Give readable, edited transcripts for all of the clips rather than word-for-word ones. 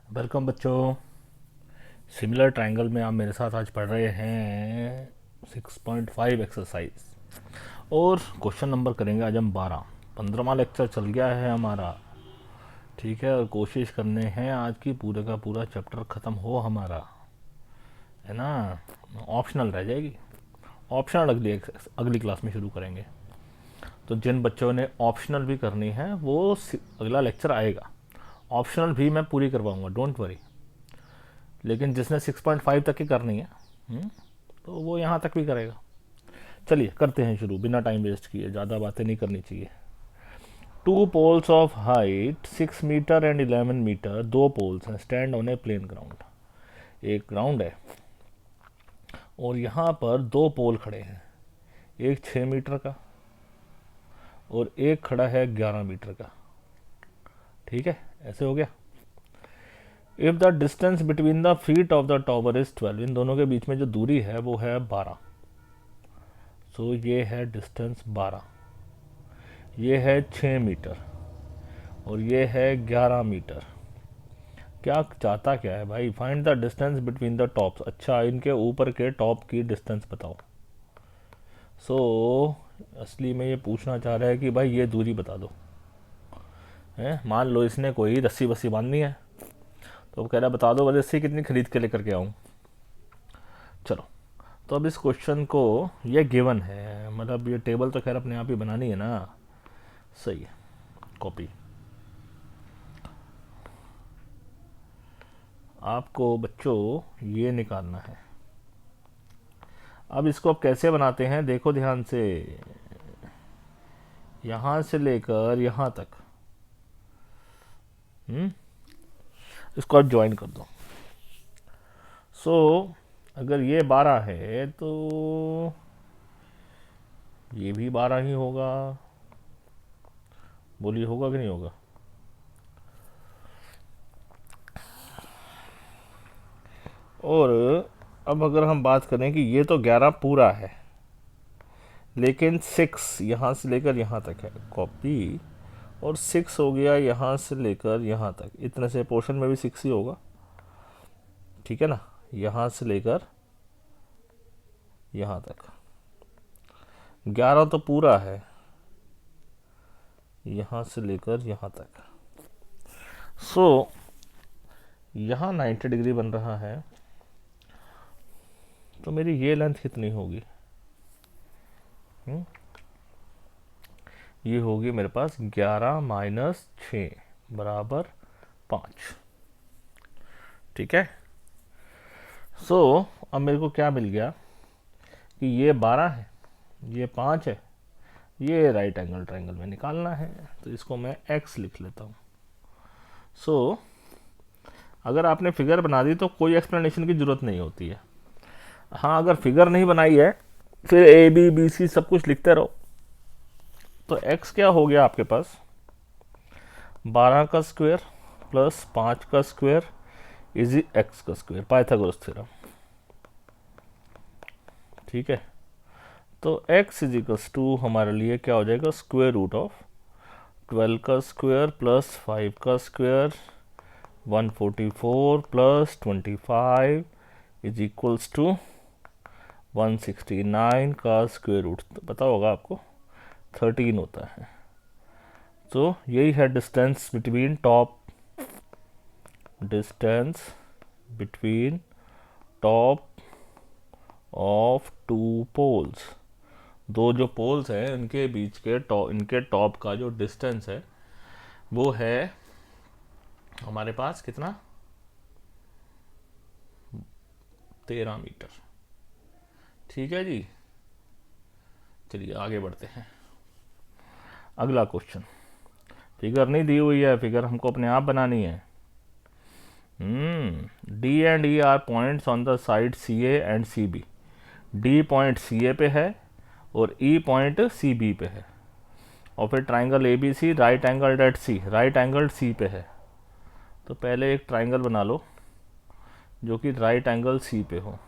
Welcome बच्चों। Similar triangle में आप मेरे साथ आज पढ़ रहे हैं 6.5 एक्सरसाइज और क्वेश्चन नंबर करेंगे आज हम 15वां लेक्चर चल गया है हमारा। ठीक है, और कोशिश करने हैं आज की पूरे का पूरा चैप्टर ख़त्म हो हमारा, है ना। ऑप्शनल रह जाएगी, ऑप्शनल अगली क्लास में शुरू करेंगे। तो जिन बच्चों ने ऑप्शनल भी करनी है वो अगला लेक्चर आएगा, ऑप्शनल भी मैं पूरी करवाऊंगा, डोंट वरी। लेकिन जिसने 6.5 तक की करनी है तो वो यहाँ तक भी करेगा। चलिए करते हैं शुरू, बिना टाइम वेस्ट किए, ज़्यादा बातें नहीं करनी चाहिए। Two poles of height 6 metre and 11 metre, दो पोल्स हैं, stand on a plane ground. एक ग्राउंड है और यहाँ पर दो पोल खड़े हैं, एक 6 मीटर का और एक खड़ा है 11 मीटर का। ठीक है, ऐसे हो गया। If the distance between the feet of the tower is 12, इन दोनों के बीच में जो दूरी है वो है 12। सो ये है डिस्टेंस 12, ये है 6 मीटर और ये है 11 मीटर। क्या चाहता क्या है भाई? Find the distance between the tops. अच्छा, इनके ऊपर के टॉप की डिस्टेंस बताओ। सो असली में ये पूछना चाह रहा है कि भाई ये दूरी बता दो। है, मान लो इसने कोई रस्सी वस्सी बांधनी है तो वो कह रहा है बता दो रस्सी कितनी खरीद के लेकर के आऊँ। चलो, तो अब इस क्वेश्चन को, ये गिवन है, मतलब ये टेबल तो खैर अपने आप ही बनानी है ना। सही है, कॉपी। आपको बच्चों ये निकालना है। अब इसको आप कैसे बनाते हैं देखो ध्यान से, यहां से लेकर यहां तक। इसको आप ज्वाइन कर दो। सो अगर ये 12 है तो ये भी 12 ही होगा। बोलिए होगा कि नहीं होगा? और अब अगर हम बात करें कि ये तो 11 पूरा है लेकिन 6 यहाँ से लेकर यहाँ तक है, कॉपी। और 6 हो गया यहाँ से लेकर यहाँ तक, इतने से पोर्शन में भी 6 ही होगा। ठीक है ना, यहाँ से लेकर यहाँ तक 11 तो पूरा है, यहाँ से लेकर यहाँ तक। सो यहाँ 90 डिग्री बन रहा है, तो मेरी ये लेंथ कितनी होगी? ये होगी मेरे पास 11 माइनस 6 बराबर 5। ठीक है। सो अब मेरे को क्या मिल गया कि ये 12 है, ये 5 है, ये राइट एंगल ट्रायंगल में निकालना है, तो इसको मैं x लिख लेता हूँ। सो अगर आपने फिगर बना दी तो कोई एक्सप्लेनेशन की ज़रूरत नहीं होती है। हाँ, अगर फिगर नहीं बनाई है फिर ए बी बी सी सब कुछ लिखते रहो। तो x क्या हो गया आपके पास? 12 का स्क्वायर प्लस 5 का स्क्वायर इज एक्स का स्क्वायर, पाइथागोरस थ्योरम। ठीक है, तो x इज इक्वल्स टू हमारे लिए क्या हो जाएगा? स्क्वायर रूट ऑफ 12 का स्क्वायर प्लस 5 का square 144 plus 25 is equals to 169 का स्क्वायर रूट, तो पता होगा आपको 13 होता है। तो यही है distance between top, distance between top of two poles. दो जो पोल्स हैं इनके बीच के टॉप, इनके टॉप का जो डिस्टेंस है वो है हमारे पास कितना? 13 मीटर। ठीक है जी, चलिए आगे बढ़ते हैं। अगला क्वेश्चन, फिगर नहीं दी हुई है, फिगर हमको अपने आप बनानी है। D and E are points on the side C A and C B. D point C A पे है और ई पॉइंट सी बी पे है, और फिर triangle A B C right angle at C, right angle C पे है। तो पहले एक ट्राइंगल बना लो जो कि राइट एंगल सी पे हो।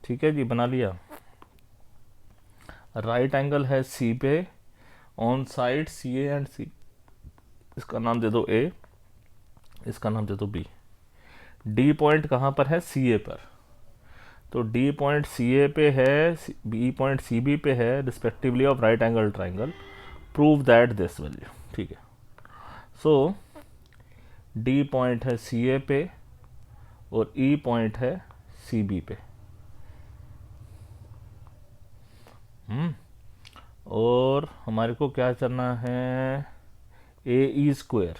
ठीक है जी, बना लिया। राइट एंगल है सी पे on side C A and C, इसका नाम दे दो ए, इसका नाम दे दो बी। डी पॉइंट कहाँ पर है? सी ए पर। तो डी पॉइंट सी ए पे है, बी पॉइंट सी बी पे है, respectively of right angle triangle, prove that this value. ठीक है, सो डी पॉइंट है सी ए पे और ई पॉइंट है सी बी पे। और हमारे को क्या करना है? ए ई स्क्वायर,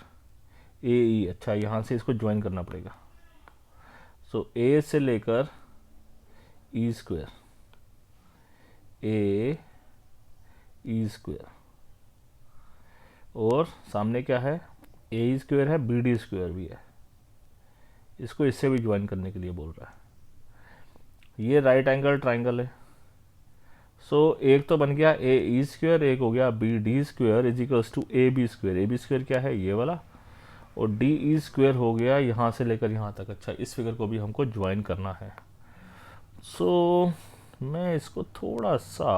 ए ई, अच्छा यहाँ से इसको ज्वाइन करना पड़ेगा। सो ए से लेकर ई स्क्वायर, ए ई स्क्वायर, और सामने क्या है? ए ई स्क्वायर है, बी डी स्क्वायर भी है, इसको इससे भी ज्वाइन करने के लिए बोल रहा है। ये राइट एंगल ट्राइंगल है। सो एक तो बन गया ए ई स्क्वायर, एक हो गया B D square is equals to A B square. A B square क्या है? ये वाला। और डी ई स्क्वायर हो गया यहाँ से लेकर यहाँ तक। अच्छा, इस फिगर को भी हमको ज्वाइन करना है। सो मैं इसको थोड़ा सा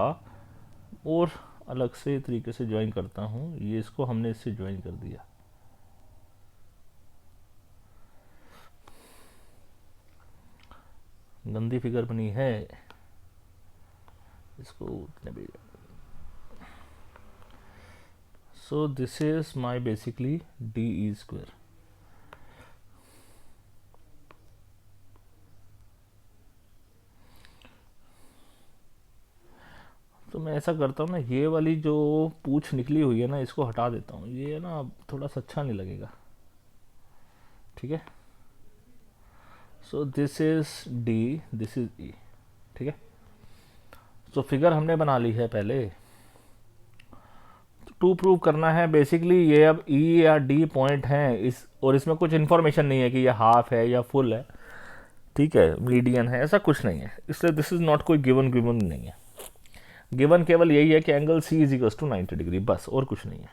और अलग से तरीके से ज्वाइन करता हूँ। ये इसको हमने इससे ज्वाइन कर दिया। गंदी फिगर बनी है, इसको उतने भी। सो this is my basically D E square. तो मैं ऐसा करता हूँ ना, ये वाली जो पूंछ निकली हुई है ना, इसको हटा देता हूँ। ये ना थोड़ा सा अच्छा नहीं लगेगा। ठीक है, so this is D, this is E. ठीक है, तो फिगर हमने बना ली है पहले। टू प्रूव करना है बेसिकली, ये अब ई या डी पॉइंट है इस, और इसमें कुछ इन्फॉर्मेशन नहीं है कि ये हाफ है या फुल है। ठीक है, मीडियन है, ऐसा कुछ नहीं है। इसलिए दिस इज नॉट कोई गिवन नहीं है। गिवन केवल यही है कि angle C is equals to 90 degree, बस, और कुछ नहीं है।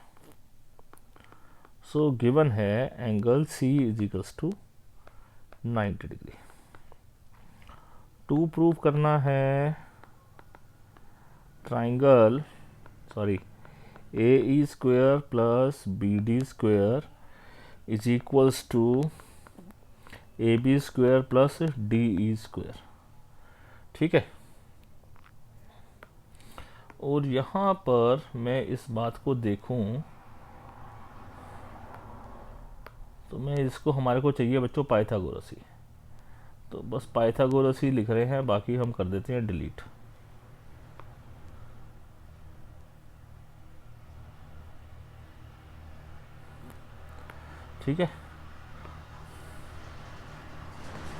सो गिवन है angle C is equals to 90 degree. To prove करना है triangle, sorry, A E square plus B D square is equals to A B square plus D E square. ठीक है, और यहाँ पर मैं इस बात को देखूं तो मैं इसको, हमारे को चाहिए बच्चों पाइथागोरसी। तो बस पाइथागोरसी लिख रहे हैं, बाकी हम कर देते हैं डिलीट। ठीक है,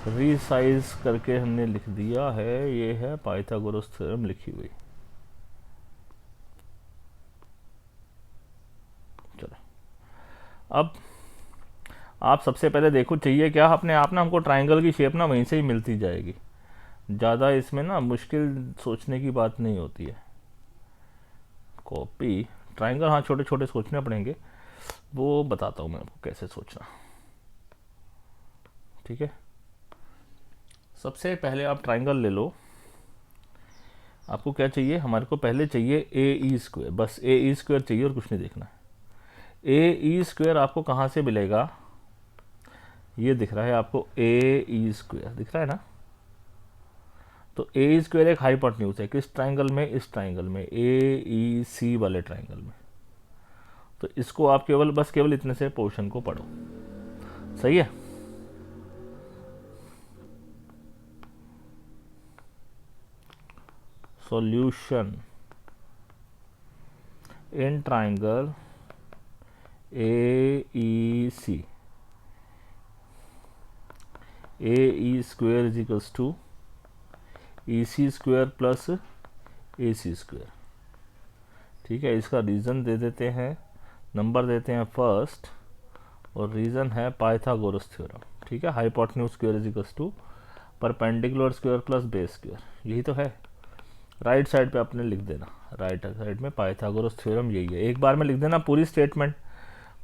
रीसाइज करके हमने लिख दिया है। ये है पाइथागोरस थ्योरम लिखी हुई। चलो, अब आप सबसे पहले देखो चाहिए क्या अपने आप ना, हमको ट्राइंगल की शेप ना वहीं से ही मिलती जाएगी। ज़्यादा इसमें ना मुश्किल सोचने की बात नहीं होती है। कॉपी ट्राइंगल, हाँ छोटे छोटे सोचने पड़ेंगे, वो बताता हूँ मैं आपको कैसे सोचना। ठीक है, सबसे पहले आप ट्राइंगल ले लो। आपको क्या चाहिए? हमारे को पहले चाहिए ए ई स्क्वायर, बस ए ई स्क्वायर चाहिए और कुछ नहीं देखना है। ए ई स्क्वायर आपको कहाँ से मिलेगा? ये दिख रहा है आपको, ए ई स्क्वायर दिख रहा है ना। तो ए स्क्वायर एक हाइपोटेन्यूज है, किस ट्राइंगल में? इस ट्राइंगल में, ए ई सी वाले ट्राइंगल में। तो इसको आप केवल, बस केवल इतने से पोर्शन को पढ़ो। सही है, solution in triangle A E C, A E square is equals to E C square plus A C square. ठीक है, इसका रीज़न दे देते हैं, नंबर देते हैं फर्स्ट, और रीज़न है पाइथागोरस थ्योरम। ठीक है, hypotenuse square is equals to perpendicular square plus base square, यही तो है। राइट साइड पे आपने लिख देना, राइट साइड में पाइथागोरस थ्योरम यही है। एक बार में लिख देना पूरी स्टेटमेंट,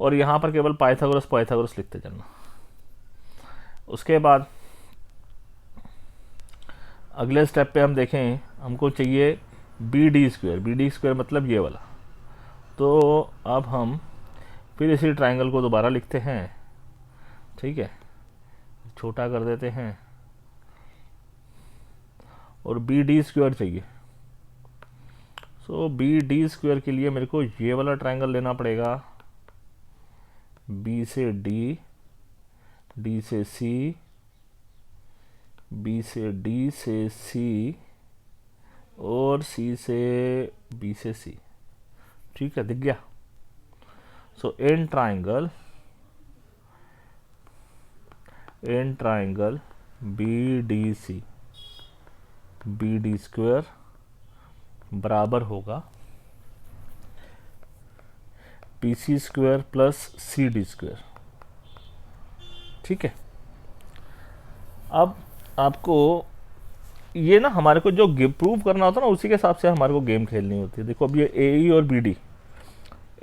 और यहाँ पर केवल पाइथागोरस लिखते जाना। उसके बाद अगले स्टेप पे हम देखें, हमको चाहिए B D square. B D square मतलब ये वाला, तो अब हम फिर इसी ट्राइंगल को दोबारा लिखते हैं, ठीक है, छोटा कर देते हैं और बी डी स्क्वायर चाहिए। सो बी डी स्क्वायर के लिए मेरे को ये वाला ट्राइंगल लेना पड़ेगा, बी से डी, डी से सी, बी से डी से सी और सी से बी से सी। ठीक है, दिख गया। So in triangle B D C, B D square बराबर होगा B C square plus C D square. ठीक है, अब आपको ये ना हमारे को जो प्रूव करना होता है ना, उसी के हिसाब से हमारे को गेम खेलनी होती है। देखो अब ये ए ई और बी डी,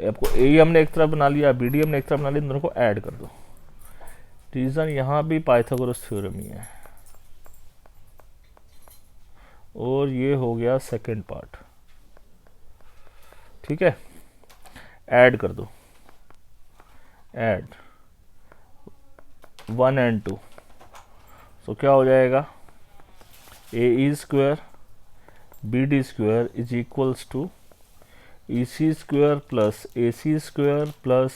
आपको ए ई हमने एक तरफ बना लिया, बी डी हमने एक तरफ बना लिया, दोनों को ऐड कर दो। रीज़न यहाँ भी पाइथागोरस थ्योरम ही है, और ये हो गया सेकंड पार्ट। ठीक है, ऐड कर दो, ऐड 1 and 2। सो क्या हो जाएगा, A E square B D square is equals to E C square plus A C square plus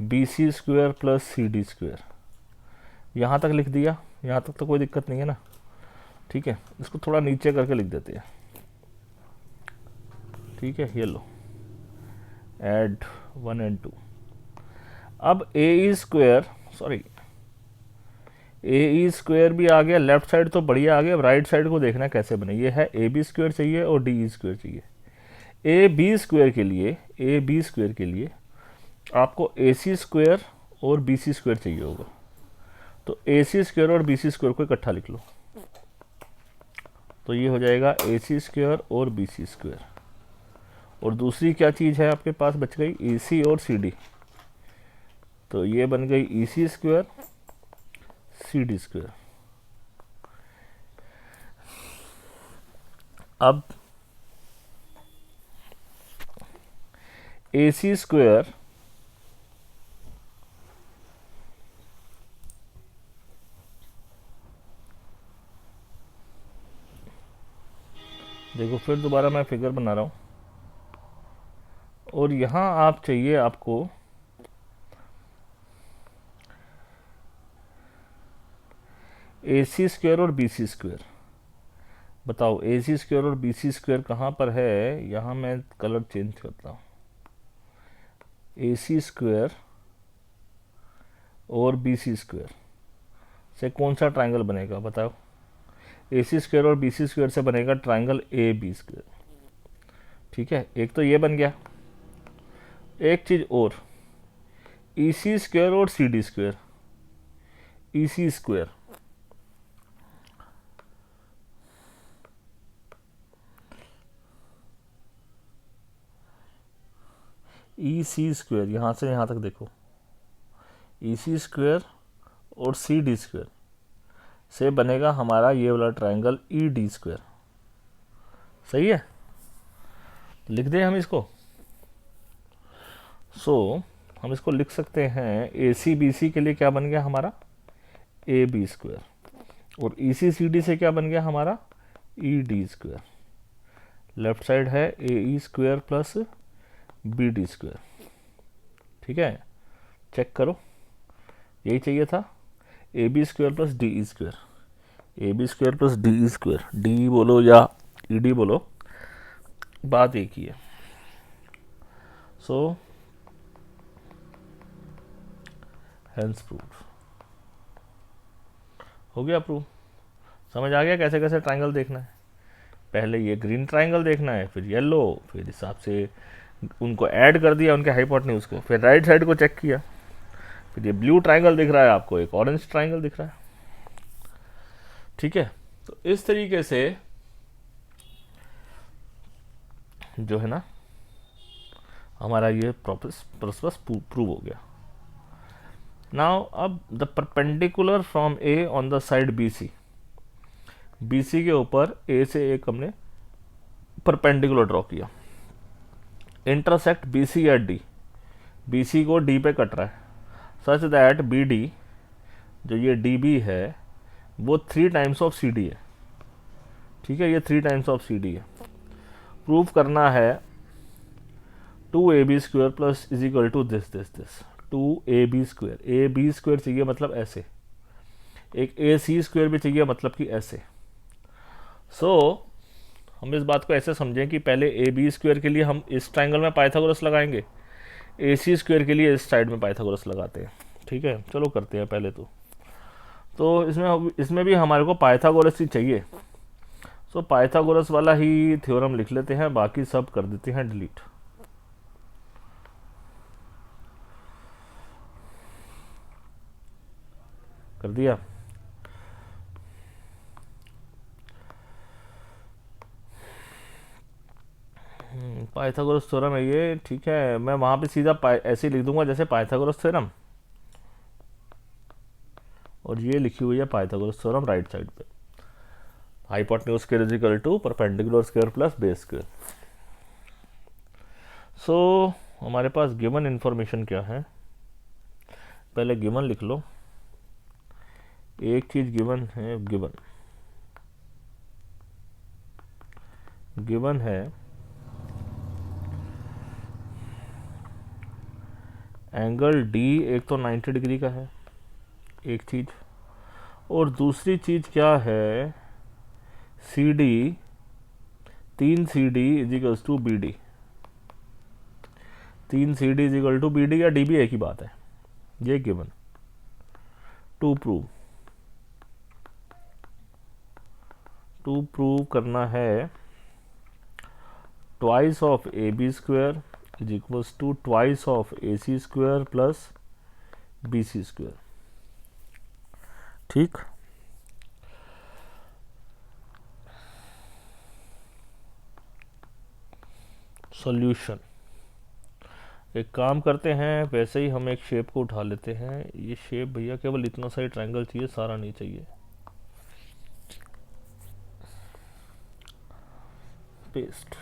B C square plus C D square. यहाँ तक लिख दिया, यहाँ तक तो कोई दिक्कत नहीं है ना। ठीक है, इसको थोड़ा नीचे करके लिख देते हैं। ठीक है, ये लो, ऐड 1 and 2। अब ए E square, sorry A E square भी आ गया, लेफ्ट साइड तो बढ़िया आ गया। अब राइट साइड को देखना कैसे बने। ये है ए बी स्क्वायर चाहिए और डी ई स्क्वायर चाहिए। ए बी स्क्वायर के लिए आपको ए सी स्क्वायर और बी सी स्क्वायर चाहिए होगा। तो ए सी स्क्वायर और बी सी स्क्वायर को इकट्ठा लिख लो, तो ये हो जाएगा ए सी स्क्वायर और बी सी स्क्वायर। और दूसरी क्या चीज़ है आपके पास बच गई, ई सी और सी डी, तो ये बन गई ई सी स्क्वायर सी डी स्क्वायर। अब ए सी स्क्वायर देखो, फिर दोबारा मैं फिगर बना रहा हूँ, और यहाँ आप चाहिए आपको ए सी स्क्वायर और बी सी स्क्वायर। बताओ ए सी स्क्वायर और बी सी स्क्वायर कहाँ पर है। यहाँ मैं कलर चेंज करता हूँ। ए सी स्क्वायर और बी सी स्क्वायर से कौन सा ट्राइंगल बनेगा बताओ। ए सी स्क्वायर और बी सी स्क्वायर से बनेगा ट्राइंगल ए बी स्क्वायर। ठीक है, एक तो ये बन गया। एक चीज़ और, ई सी स्क्वायर और सी डी स्क्वायर। ई सी स्क्वायर, ई सी स्क्वायर, यहाँ से यहाँ तक देखो, ई सी स्क्वायर और सी डी स्क्वायर से बनेगा हमारा ये वाला ट्राइंगल ई डी स्क्वायर। सही है, लिख दें हम इसको। हम इसको लिख सकते हैं, ए सी बी सी के लिए क्या बन गया हमारा, ए बी स्क्वायर, और ई सी सी डी से क्या बन गया हमारा, E D square. Left side है A E square plus B D square. ठीक है, चेक करो, यही चाहिए था, A B square plus D E square. A B square plus D E square, D बोलो या ई डी बोलो, बात एक ही है। सो हेंस प्रूव हो गया, प्रूव। समझ आ गया कैसे कैसे ट्राइंगल देखना है। पहले ये ग्रीन ट्राइंगल देखना है, फिर येलो, फिर हिसाब से उनको ऐड कर दिया उनके हाइपोटेन्यूज को, फिर राइट साइड को चेक किया, फिर ये ब्लू ट्राइंगल दिख रहा है आपको, एक ऑरेंज ट्राइंगल दिख रहा है। ठीक है, तो इस तरीके से जो है ना हमारा ये प्रोसेस प्रूव हो गया। नाउ अब the perpendicular from A on the side B C, B C के ऊपर ए से एक हमने परपेंडिकुलर ड्रॉ किया। Intersect B C at D, B C को डी पे कट रहा है, सच दैट बी डी, जो ये डी बी है वो 3 टाइम्स ऑफ सी डी है। ठीक है, ये 3 टाइम्स ऑफ सी डी है। प्रूव करना है 2ab² plus is equal to this 2ab²। A B square चाहिए मतलब ऐसे, एक ए सी स्क्वेयर भी चाहिए मतलब कि ऐसे। सो हम इस बात को ऐसे समझें कि पहले ए बी स्क्वेयर के लिए हम इस ट्राइंगल में पाइथागोरस लगाएंगे, ए सी स्क्वेयर के लिए इस साइड में पाइथागोरस लगाते हैं। ठीक है, चलो करते हैं पहले तो इसमें भी हमारे को पाइथागोरस ही चाहिए। सो पाइथागोरस वाला ही थ्योरम लिख लेते हैं, बाकी सब कर देते हैं डिलीट। कर दिया। पाइथागोरस थ्योरम है ये। ठीक है, मैं वहाँ पे सीधा ऐसे ही लिख दूंगा जैसे पाइथागोरस थ्योरम, और ये लिखी हुई है पाइथागोरस थ्योरम राइट साइड पे। Hypotenuse square is equal to perpendicular square plus base square. So हमारे पास गिवन इन्फॉर्मेशन क्या है, पहले गिवन लिख लो। एक चीज गिवन है, गिवन है एंगल डी, एक तो 90 डिग्री का है एक चीज, और दूसरी चीज क्या है, C D, 3 C D is equals to B D. 3 C D is equal to B D या डी बी एक ही बात है, ये गिवन। टू प्रूव करना है twice of A B square is equals to twice of A C square plus B C square. ठीक, solution. एक काम करते हैं, वैसे ही हम एक शेप को उठा लेते हैं। ये शेप भैया केवल इतना सा ही ट्रायंगल चाहिए, सारा नहीं चाहिए। पेस्ट।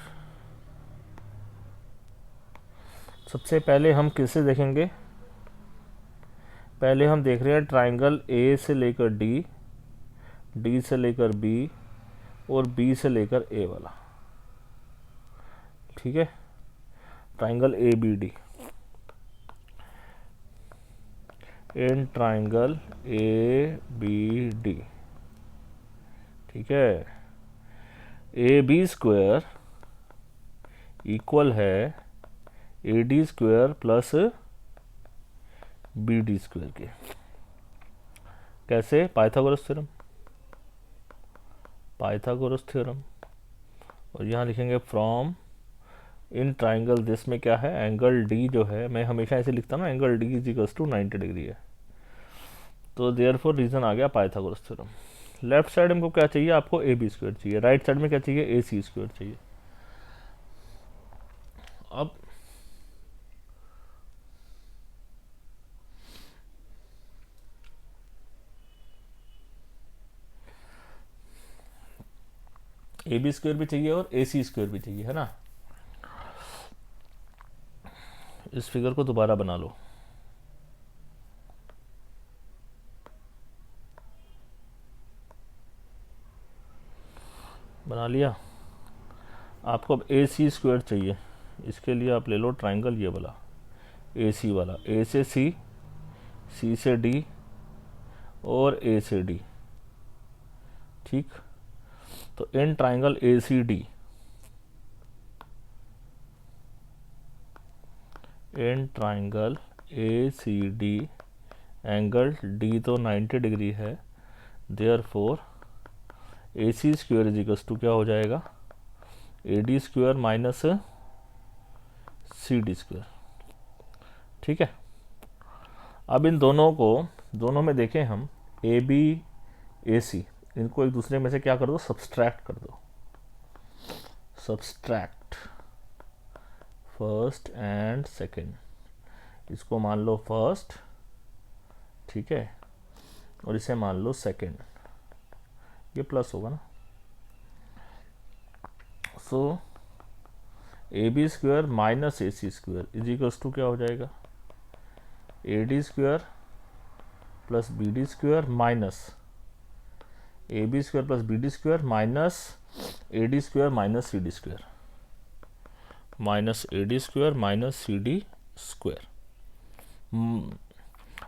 सबसे पहले हम किससे देखेंगे, पहले हम देख रहे हैं ट्रायंगल ए से लेकर डी, डी से लेकर बी, और बी से लेकर ए वाला। ठीक है, triangle A B D. In triangle A B D, ठीक है, ए बी स्क्वायर इक्वल है A D square plus B D square के। कैसे, पाइथागोरस थ्योरम, पाइथागोरस थ्योरम। और यहाँ लिखेंगे फ्रॉम इन ट्राइंगल दिस में क्या है, एंगल डी जो है, मैं हमेशा ऐसे लिखता हूँ ना, angle D is equals to 90 degree है, तो देयरफॉर रीजन आ गया पाइथागोरस थ्योरम। लेफ्ट साइड में क्या चाहिए आपको, ए बी स्क्वायर चाहिए, राइट साइड में क्या चाहिए, ए सी स्क्वायर चाहिए। अब ए बी स्क्वायर भी चाहिए और ए सी स्क्वायर भी चाहिए, है ना। इस फिगर को दोबारा बना लो। बना लिया। आपको अब ए सी स्क्वायर चाहिए, इसके लिए आप ले लो ट्राइंगल ये वाला, ए सी वाला, ए से सी, सी से डी और ए से डी। ठीक, तो in triangle A C D, in triangle A C D, angle D तो 90 डिग्री है, therefore A C square is equals to क्या हो जाएगा, A D square minus C D square. ठीक है, अब इन दोनों में देखें हम, ए बी ए सी, इनको एक दूसरे में से क्या कर दो, सब्सट्रैक्ट कर दो। सब्सट्रैक्ट फर्स्ट एंड सेकेंड, इसको मान लो फर्स्ट, ठीक है, और इसे मान लो सेकेंड, ये प्लस होगा ना। So A B square minus A C square is equals to क्या हो जाएगा, A D square plus B D square minus A B square plus B D square minus A D square minus C D square, minus A D square minus C D square.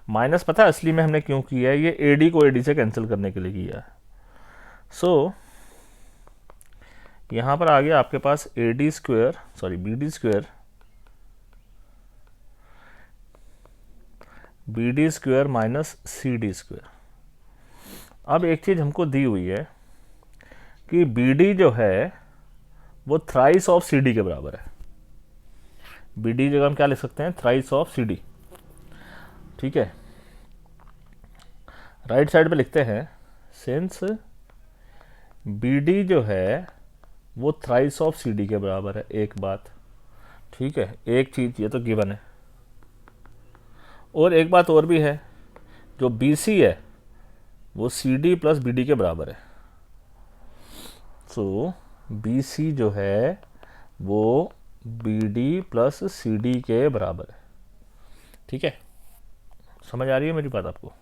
Minus पता है असली में हमने क्यों किया है, ये A D को ए डी से कैंसिल करने के लिए किया है। सो यहाँ पर आ गया आपके पास A D square sorry B D square minus C D square. अब एक चीज़ हमको दी हुई है कि बी डी जो है वो थ्राइस ऑफ सी डी के बराबर है। बी डी जगह हम क्या लिख सकते हैं, थ्राइस ऑफ सी डी। ठीक है, राइट साइड पे लिखते हैं सिंस बी डी जो है वो थ्राइस ऑफ सी डी के बराबर है। एक बात, ठीक है, एक चीज़ ये तो गिवन है। और एक बात और भी है, जो बी सी है वो C D plus B D के बराबर है। सो बी सी जो है वो B D plus C D के बराबर है। ठीक है, समझ आ रही है मेरी बात आपको?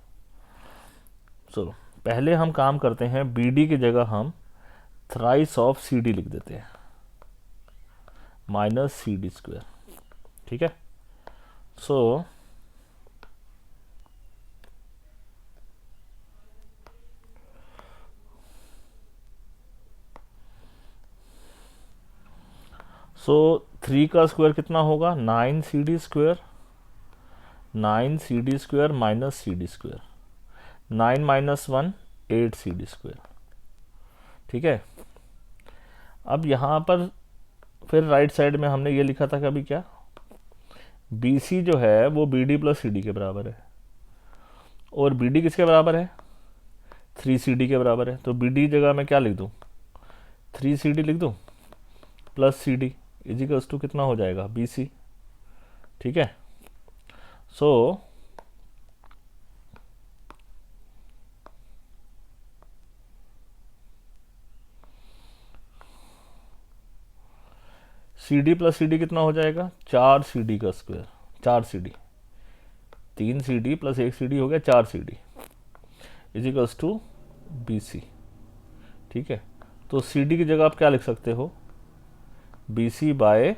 चलो पहले हम काम करते हैं, बी डी की जगह हम थ्राइस ऑफ सी डी लिख देते हैं माइनस सी डी स्क्वायर। ठीक है, सो थ्री का स्क्वायर कितना होगा, 9 C D square, 9 C D square minus C D square, 9 minus 1 8 C D square. ठीक है, अब यहाँ पर फिर राइट साइड में हमने ये लिखा था कि अभी क्या, बी सी जो है वो B D plus C D के बराबर है, और बी डी किसके बराबर है, 3 सी डी के बराबर है। तो बी डी जगह मैं क्या लिख दूँ, 3 सी डी लिख दूँ plus C D equals to कितना हो जाएगा, बी सी। ठीक है, so C D plus C D कितना हो जाएगा, 4 सी डी का square, 4 C D, 3 C D plus 1 C D हो गया 4 C D equals to B C. ठीक है, तो सी डी की जगह आप क्या लिख सकते हो, बी सी बाय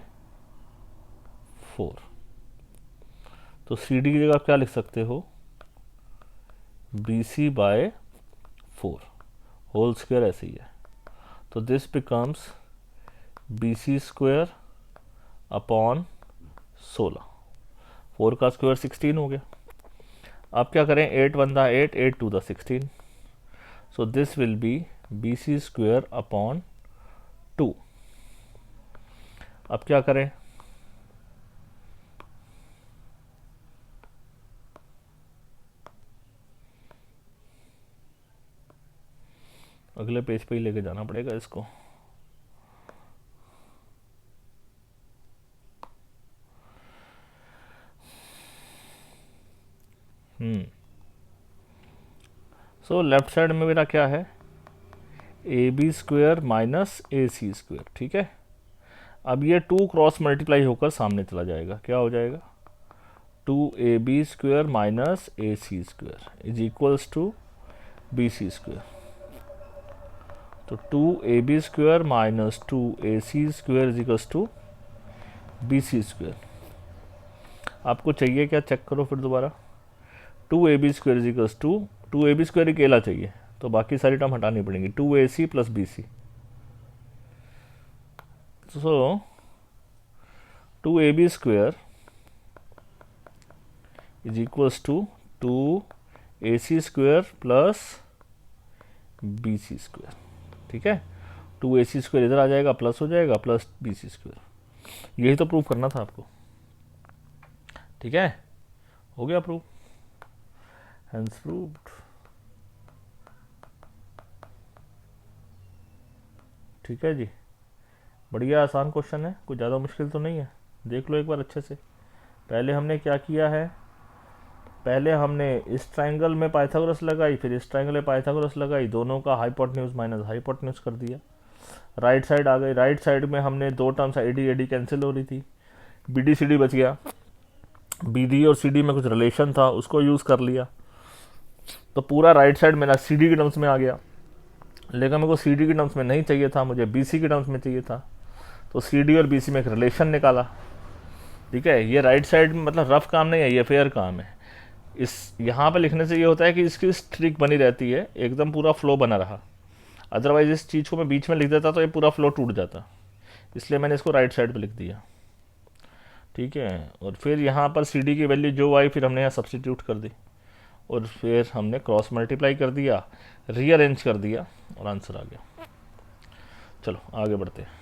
4। तो सी डी की जगह आप क्या लिख सकते हो, B C by 4 whole square, ऐसे ही है। तो this becomes B C square upon 16, 4 का स्क्वायर 16 हो गया। अब क्या करें, 8 1 8, 8 2 16, so this will be B C square upon 2। अब क्या करें, अगले पेज पे ही लेके जाना पड़ेगा इसको। सो लेफ्ट साइड में मेरा क्या है, A B square minus A C square. ठीक है, अब ये 2 क्रॉस मल्टीप्लाई होकर सामने चला जाएगा, क्या हो जाएगा, 2 A B square minus A C square is equals to B C square. तो 2 A B square minus 2 A C square is equals to B C square. आपको चाहिए क्या, चेक करो फिर दोबारा, 2 A B square is equals to, 2 A B square अकेला चाहिए तो बाकी सारी टर्म हटानी पड़ेंगी, 2 A C plus B C. So 2 A B square is equals to 2 A C square plus B C square. ठीक है, 2 ए सी स्क्वायर इधर आ जाएगा, प्लस हो जाएगा, प्लस बी सी स्क्वायर। यही तो प्रूव करना था आपको। ठीक है, हो गया प्रूव, हैंस प्रूव्ड। ठीक है जी, बढ़िया आसान क्वेश्चन है, कुछ ज़्यादा मुश्किल तो नहीं है। देख लो एक बार अच्छे से। पहले हमने क्या किया है, पहले हमने इस ट्रायंगल में पाइथागोरस लगाई, फिर इस ट्रायंगल में पाइथागोरस लगाई, दोनों का हाइपोटेन्यूज माइनस हाइपोटेन्यूज कर दिया। राइट साइड आ गई। राइट साइड में हमने दो टर्म्स AD AD कैंसिल हो रही थी, BD CD बच गया। BD और CD में कुछ रिलेशन था, उसको यूज़ कर लिया, तो पूरा राइट साइड मेरा CD के टर्म्स में आ गया। लेकिन मेरे को CD के टर्म्स में नहीं चाहिए था, मुझे BC के टर्म्स में चाहिए था, तो CD और BC में एक रिलेशन निकाला। ठीक है, ये राइट साइड में मतलब रफ काम नहीं है, ये फेयर काम है। इस यहाँ पे लिखने से ये होता है कि इसकी स्ट्रिक बनी रहती है, एकदम पूरा फ्लो बना रहा। अदरवाइज इस चीज़ को मैं बीच में लिख देता तो ये पूरा फ्लो टूट जाता, इसलिए मैंने इसको राइट साइड पे लिख दिया। ठीक है, और फिर यहाँ पर CD की वैल्यू जो आई फिर हमने यहाँ सब्सटीट्यूट कर दी, और फिर हमने क्रॉस मल्टीप्लाई कर दिया, रीअरेंज कर दिया, और आंसर आ गया। चलो आगे बढ़ते हैं।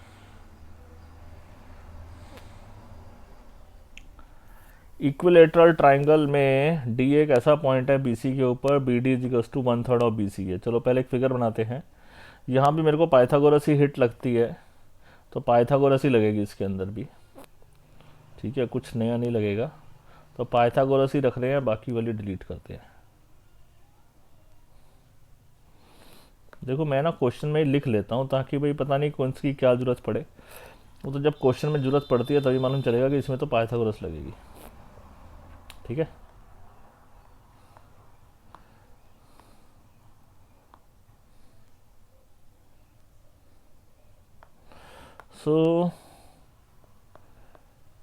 इक्विलेटरल ट्राइंगल में डी एक ऐसा पॉइंट है BC के ऊपर, BD is equals to 1/3 of BC है। चलो पहले एक फिगर बनाते हैं। यहाँ भी मेरे को पाइथागोरस ही हिट लगती है, तो पाइथागोरस ही लगेगी इसके अंदर भी। ठीक है, कुछ नया नहीं लगेगा, तो पाइथागोरस ही रख रहे हैं, बाकी वाली डिलीट करते हैं। देखो मैं ना क्वेश्चन में ही लिख लेता हूँ, ताकि भाई पता नहीं कौन सी क्या ज़रूरत पड़े, वो तो जब क्वेश्चन में ज़रूरत पड़ती है तभी मालूम चलेगा कि इसमें तो पाइथागोरस लगेगी। ठीक है, सो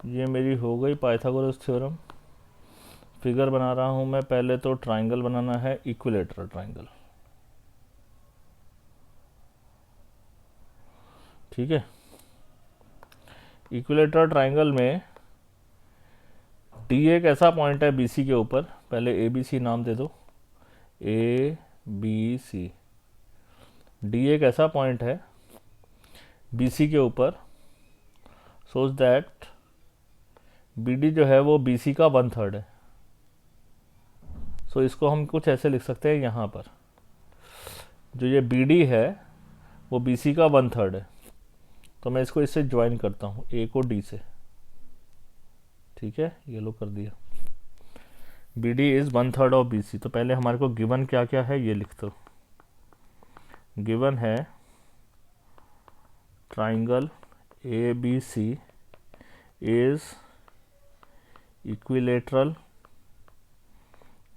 ये मेरी हो गई पाइथागोरस थ्योरम। फिगर बना रहा हूँ मैं, पहले तो ट्राइंगल बनाना है, इक्विलेटरल ट्राइंगल। ठीक है, इक्विलेटरल ट्राइंगल में डी एक ऐसा पॉइंट है BC के ऊपर, पहले ABC नाम दे दो, ABC। डी एक ऐसा पॉइंट है BC के ऊपर, सोच दैट BD जो है वो BC का 1/3 है। सो इसको हम कुछ ऐसे लिख सकते हैं, यहाँ पर जो ये BD है वो BC का 1/3 है, तो मैं इसको इससे ज्वाइन करता हूँ, A को D से। ठीक है, ये लो कर दिया। BD is 1/3 of BC। तो पहले हमारे को गिवन क्या क्या है ये लिख दो। गिवन है ट्राइंगल ABC इज इक्विलेटरल,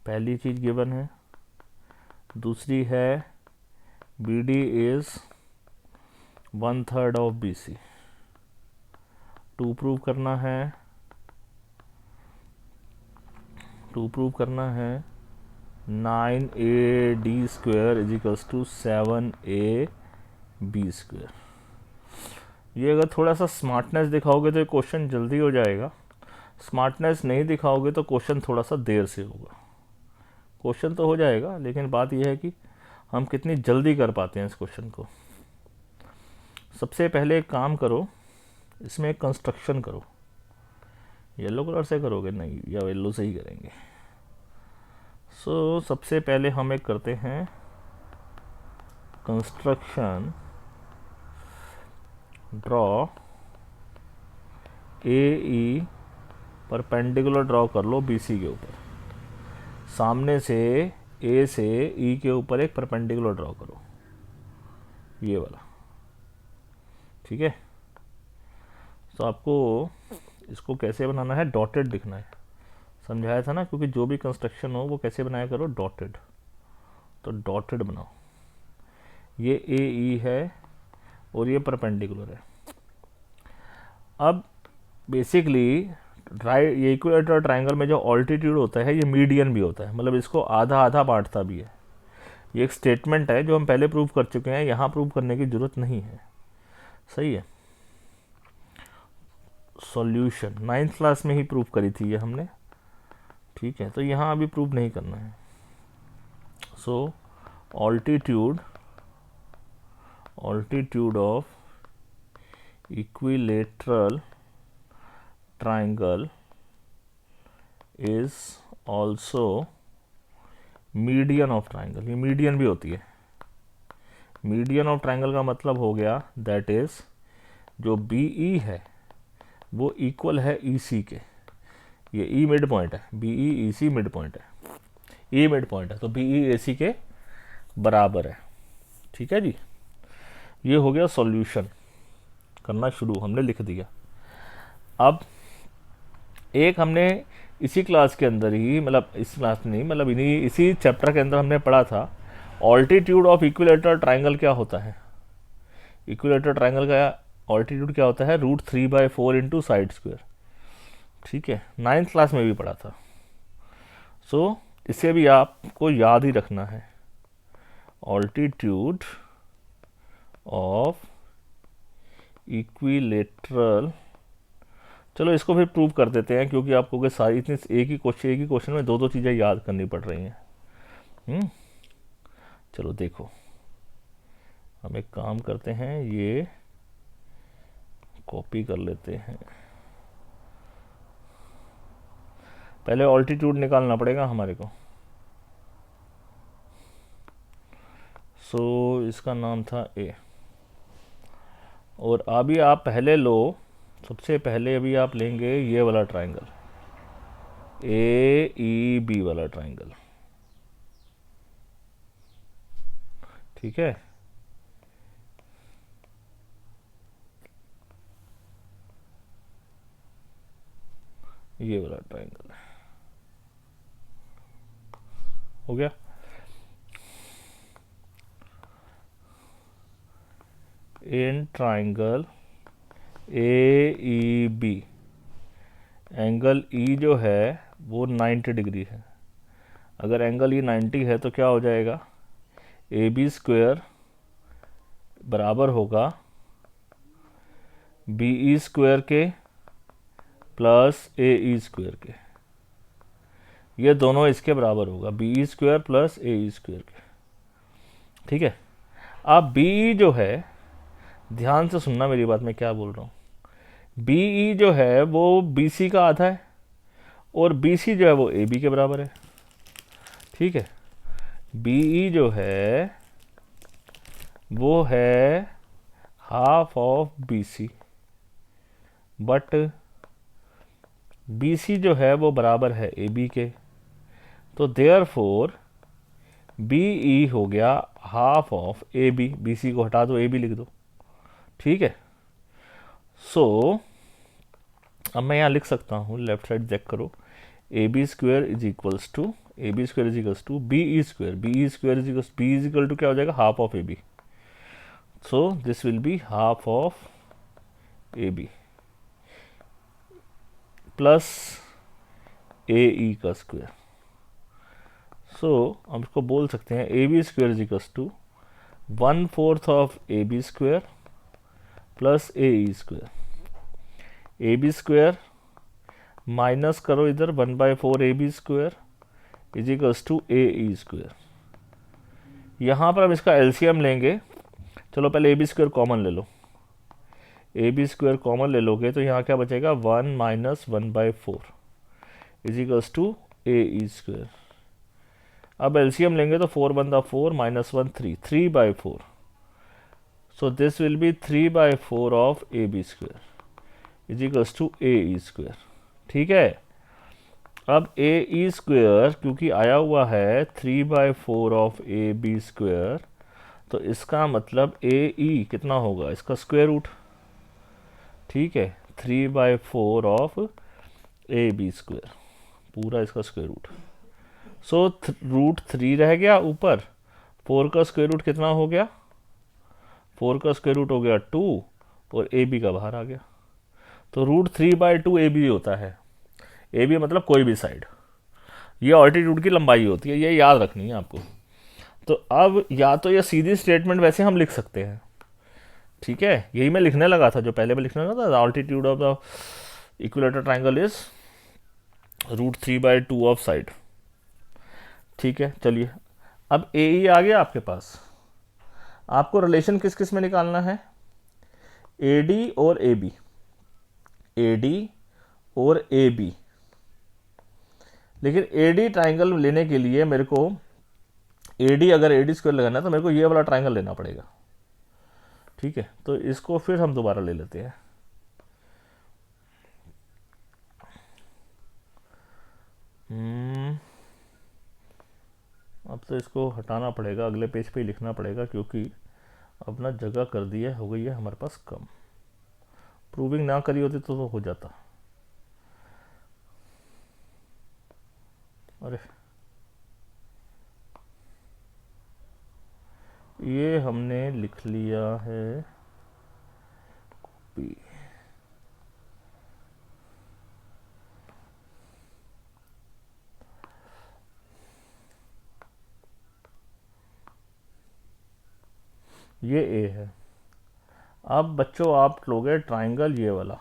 पहली चीज गिवन है। दूसरी है BD is 1/3 of BC। To prove करना है, टू प्रूव करना है 9AD² is equals to 7AB²। ये अगर थोड़ा सा स्मार्टनेस दिखाओगे तो ये क्वेश्चन जल्दी हो जाएगा, स्मार्टनेस नहीं दिखाओगे तो क्वेश्चन थोड़ा सा देर से होगा। क्वेश्चन तो हो जाएगा, लेकिन बात यह है कि हम कितनी जल्दी कर पाते हैं इस क्वेश्चन को। सबसे पहले एक काम करो, इसमें एक कंस्ट्रक्शन करो। येलो कलर से करोगे? नहीं, या येलो से ही करेंगे। सो सबसे पहले हम एक करते हैं construction, draw AE perpendicular draw कर लो BC के ऊपर। सामने से A से E के ऊपर एक परपेंडिकुलर ड्रॉ करो, ये वाला। ठीक है, तो आपको इसको कैसे बनाना है, डॉटेड दिखना है। समझाया था ना, क्योंकि जो भी कंस्ट्रक्शन हो वो कैसे बनाया करो, डॉटेड। तो डॉटेड बनाओ, ये AE है और ये परपेंडिकुलर है। अब बेसिकली ये इक्विलेटरल ट्राइंगल में जो ऑल्टीट्यूड होता है ये मीडियन भी होता है, मतलब इसको आधा आधा बांटता भी है। ये एक स्टेटमेंट है जो हम पहले प्रूव कर चुके हैं, यहाँ प्रूव करने की ज़रूरत नहीं है। सही है, सॉल्यूशन 9th क्लास में ही प्रूव करी थी ये हमने। ठीक है, तो यहाँ अभी प्रूव नहीं करना है। So altitude of equilateral triangle is also median of triangle. ये मीडियन भी होती है। मीडियन ऑफ ट्राइंगल का मतलब हो गया दैट इज जो BE है वो इक्वल है EC के। ये E मिड पॉइंट है, BE EC मिड पॉइंट है, E मिड पॉइंट है, तो BE AC के बराबर है। ठीक है जी, ये हो गया सॉल्यूशन, करना शुरू हमने लिख दिया। अब एक हमने इसी क्लास के अंदर ही, मतलब इस क्लास में नहीं, मतलब इन्हीं इसी चैप्टर के अंदर हमने पढ़ा था ऑल्टीट्यूड ऑफ इक्विलेटरल ट्राइंगल क्या होता है। इक्विलेटरल ट्राइंगल का ऑल्टीट्यूड क्या होता है, √3/4 इंटू साइड स्क्वायर। ठीक है, 9th क्लास में भी पढ़ा था। सो इसे भी आपको याद ही रखना है, ऑल्टीट्यूड ऑफ इक्विलेटरल। चलो इसको फिर प्रूव कर देते हैं, क्योंकि आपको के सारी इतनी एक ही क्वेश्चन में दो चीज़ें याद करनी पड़ रही हैं। चलो देखो, हम एक काम करते हैं, ये कॉपी कर लेते हैं। पहले ऑल्टीट्यूड निकालना पड़ेगा हमारे को। सो इसका नाम था ए, और अभी आप पहले लो, सबसे पहले अभी आप लेंगे ये वाला ट्राइंगल, AEB वाला ट्राइंगल। ठीक है, ये वाला ट्राइंगल हो गया। In triangle AEB angle E जो है वो 90 डिग्री है। अगर एंगल E 90 है तो क्या हो जाएगा, AB² बराबर होगा BE² के प्लस AE² के। ये दोनों इसके बराबर होगा, BE² प्लस AE² के। ठीक है, अब BE जो है, ध्यान से सुनना मेरी बात, मैं क्या बोल रहा हूँ। BE जो है वो BC का आधा है, और BC जो है वो AB के बराबर है। ठीक है, BE जो है वो है half of BC, but BC जो है वो बराबर है AB के, तो देयरफॉर BE हो गया हाफ ऑफ AB। BC को हटा दो, AB लिख दो। ठीक है, सो अब मैं यहाँ लिख सकता हूँ, लेफ्ट साइड चेक करो, AB² is equals to AB² is equals to BE²। BE² is equal to क्या हो जाएगा, half of AB। So this will be half of AB plus AE का स्क्वायर। सो हम इसको बोल सकते हैं AB² is equals to 1/4 of AB² plus AE²। AB² minus करो इधर 1/4 AB² is equals to AE²। यहाँ पर हम इसका एलसीएम लेंगे। चलो पहले AB² कॉमन ले लो, AB² कॉमन ले लोगे तो यहाँ क्या बचेगा, 1 minus 1/4 is equals to AE²। अब एलसीएम लेंगे तो 4 बनता 4 minus 1 3/4। So this will be 3/4 of AB² is equals to AE²। ठीक है, अब AE² क्योंकि आया हुआ है 3/4 ऑफ AB², तो इसका मतलब AE कितना होगा, इसका स्क्वायर रूट। ठीक है, 3/4 ऑफ AB², पूरा इसका स्क्वायर रूट। सो √3 रह गया ऊपर, 4 का स्क्वायर रूट कितना हो गया, 4 का स्क्वायर रूट हो गया 2, और AB का बाहर आ गया। तो √3/2 AB होता है। AB मतलब कोई भी साइड, ये ऑल्टीट्यूड की लंबाई होती है, ये याद रखनी है आपको। तो अब या तो ये सीधी स्टेटमेंट वैसे हम लिख सकते हैं। ठीक है, यही मैं लिखने लगा था, जो पहले मैं लिखने लगा था, altitude of the equilateral triangle is √3/2 of side. ठीक है, चलिए अब AE आ गया आपके पास। आपको रिलेशन किस किस में निकालना है, AD और AB, AD और AB। लेकिन AD ट्राइंगल लेने के लिए मेरे को AD, अगर AD² लगाना है तो मेरे को ये वाला ट्राइंगल लेना पड़ेगा। ठीक है, तो इसको फिर हम दोबारा ले लेते हैं। अब तो इसको हटाना पड़ेगा, अगले पेज पे ही लिखना पड़ेगा, क्योंकि अपना जगह कर दिया, हो गई है हमारे पास कम। प्रूविंग ना करी होती तो हो जाता। अरे ये हमने लिख लिया है पी। ये ए है। अब बच्चों आप लोगे ट्राइंगल ये वाला,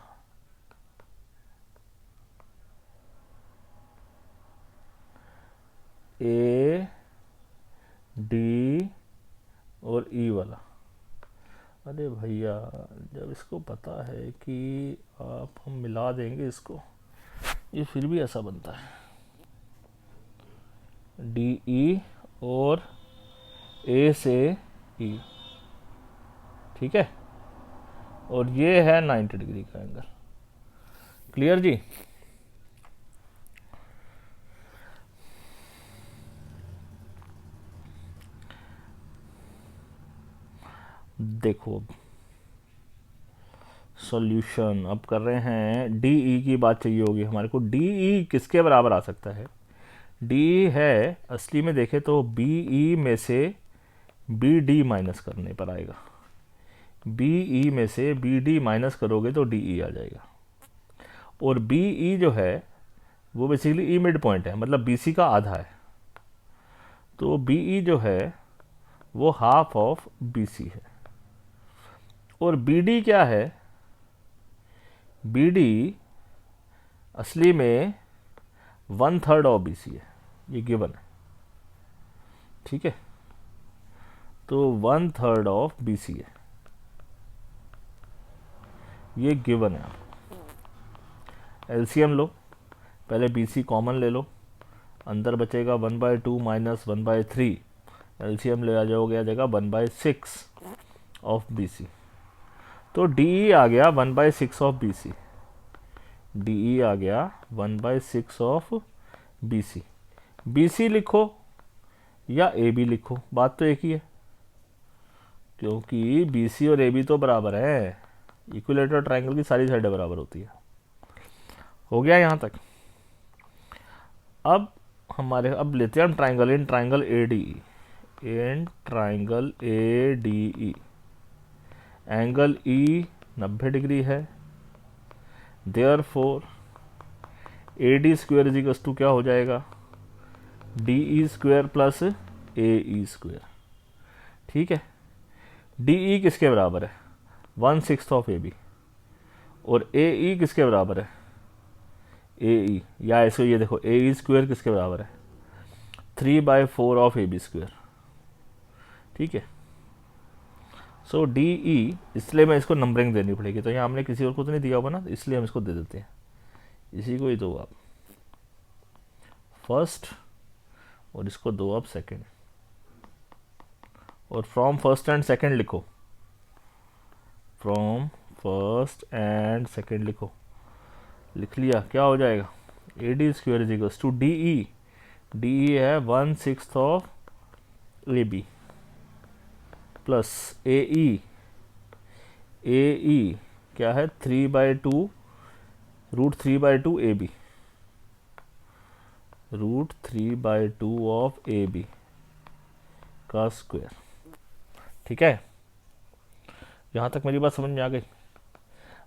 ए डी और ई वाला। अरे भैया जब इसको पता है कि आप हम मिला देंगे इसको, ये फिर भी ऐसा बनता है डी ई और ए से ई, ठीक है। और ये है 90 डिग्री का एंगल। क्लियर जी। देखो अब सॉल्यूशन अब कर रहे हैं। डी ई की बात चाहिए होगी हमारे को। डी ई किसके बराबर आ सकता है? डी है असली में देखें तो बी ई में से बी डी माइनस करने पर आएगा। बी ई में से बी डी माइनस करोगे तो डी ई आ जाएगा। और बी ई जो है वो बेसिकली ई मिड पॉइंट है, मतलब बी सी का आधा है। तो बी ई जो है वो हाफ ऑफ बी सी है। और बी डी क्या है? बी डी असली में 1/3 ऑफ बी सी है, ये गिवन है, ठीक है। तो 1/3 ऑफ बी सी है, ये गिवन है। एलसीएम लो, पहले बी सी कॉमन ले लो, अंदर बचेगा 1/2 माइनस 1/3। एलसीएम ले आ जाओगे, आ जाएगा 1/6 ऑफ बी सी। तो डी ई आ गया 1/6 of B C. D E आ गया 1/6 of B C. B C लिखो या ए बी लिखो, बात तो एक ही है, क्योंकि बी सी और ए बी तो बराबर है। इक्विलेटरल ट्राइंगल की सारी साइडें बराबर होती है। हो गया यहाँ तक। अब लेते हैं हम triangle in triangle A D E. In triangle A D E angle E 90 degree है। Therefore A D square is equals to क्या हो जाएगा? D E square plus A E square, ठीक है। डी ई किसके बराबर है? 1/6 ऑफ ए बी। और ए ई किसके बराबर है? ए ई, या ऐसे ये देखो ए ई स्क्वेयर किसके बराबर है? 3/4 ऑफ ए बी स्क्वेयर, ठीक है। सो डी ई, इसलिए मैं इसको नंबरिंग देनी पड़ेगी, तो यहाँ हमने किसी और को तो नहीं दिया होगा ना, इसलिए हम इसको दे देते हैं। इसी को ही दो आप फर्स्ट और इसको दो आप सेकंड। और फ्रॉम फर्स्ट एंड सेकंड लिखो, फ्रॉम फर्स्ट एंड सेकंड लिखो। लिख लिया, क्या हो जाएगा? A D square is equals to D E. D E है 1/6 of A B plus A E. A E क्या है? 3/2 √3/2 A B, √3/2 of A B का स्क्वायर, ठीक है। यहाँ तक मेरी बात समझ में आ गई।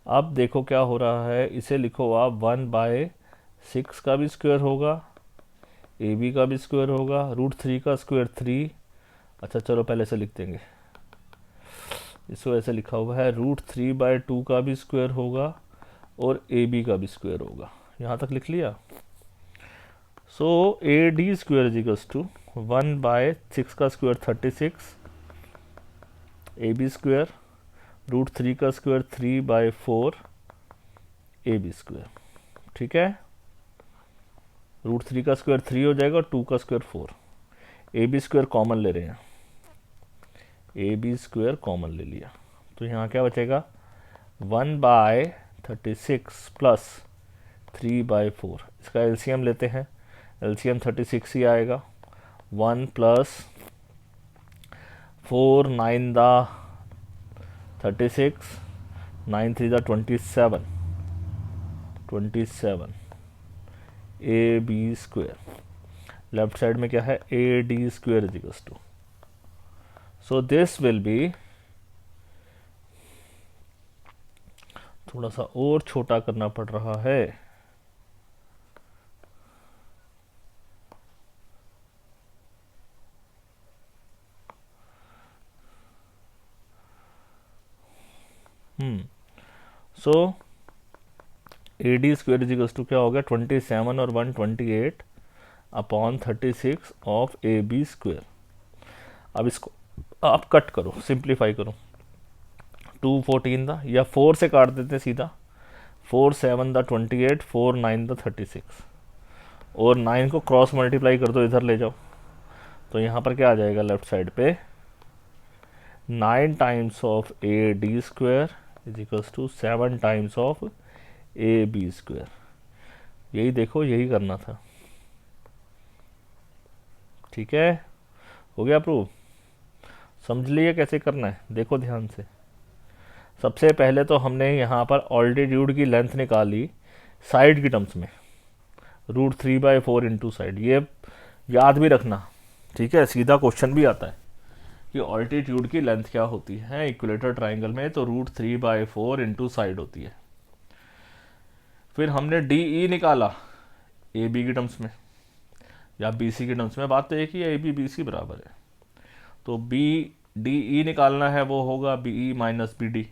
अब देखो क्या हो रहा है, इसे लिखो आप 1/6 का भी स्क्वायर होगा, ए बी का भी स्क्वायर होगा, √3 का स्क्वायर 3। अच्छा चलो पहले से लिख देंगे, इसको ऐसे लिखा हुआ है √3/2 का भी स्क्वायर होगा और ए बी का भी स्क्वायर होगा। यहाँ तक लिख लिया। So A D square is equals to 1/6 का स्क्वायर 36, ए बी स्क्वायर √3 का स्क्वायर 3/4 ए बी स्क्वायर, ठीक है। √3 का स्क्वायर 3 हो जाएगा, 2 का square 4। A B square common ले रहे हैं, ए बी स्क्वायर कॉमन ले लिया, तो यहाँ क्या बचेगा? 1/36 प्लस 3/4। इसका एलसीएम लेते हैं, एलसीएम 36 ही आएगा। 1 प्लस 4 9 36, 9 3 ज़ा 27, 27 A B square, left side में क्या है A D square is equals to, so this will be, थोड़ा सा और छोटा करना पड़ रहा है, so A D square is equals to क्या हो गया 27 और 128 upon 36 of A B square. अब इसको आप कट करो, सिंप्लीफाई करो, 214 था या 4 से काट देते सीधा, 4 7 दा 28, 4 9 दा 36 और 9 को क्रॉस मल्टीप्लाई कर दो, इधर ले जाओ, तो यहाँ पर क्या आ जाएगा लेफ्ट साइड पे 9 times of A D square is equals to 7 times of A B square. यही देखो, यही करना था, ठीक है, हो गया प्रूव। समझ लिए कैसे करना है, देखो ध्यान से। सबसे पहले तो हमने यहाँ पर ऑल्टीट्यूड की लेंथ निकाली साइड की टर्म्स में, √3/4 इंटू साइड, ये याद भी रखना, ठीक है, सीधा क्वेश्चन भी आता है कि ऑल्टीट्यूड की लेंथ क्या होती है इक्विलेटर ट्राइंगल में, तो √3/4 इंटू साइड होती है। फिर हमने डी ई निकाला ए बी की टर्म्स में या बी सी की टर्म्स में, बात तो एक ही है, ए बी बी सी बराबर है, तो बी डी ई निकालना है, वो होगा B E minus B D.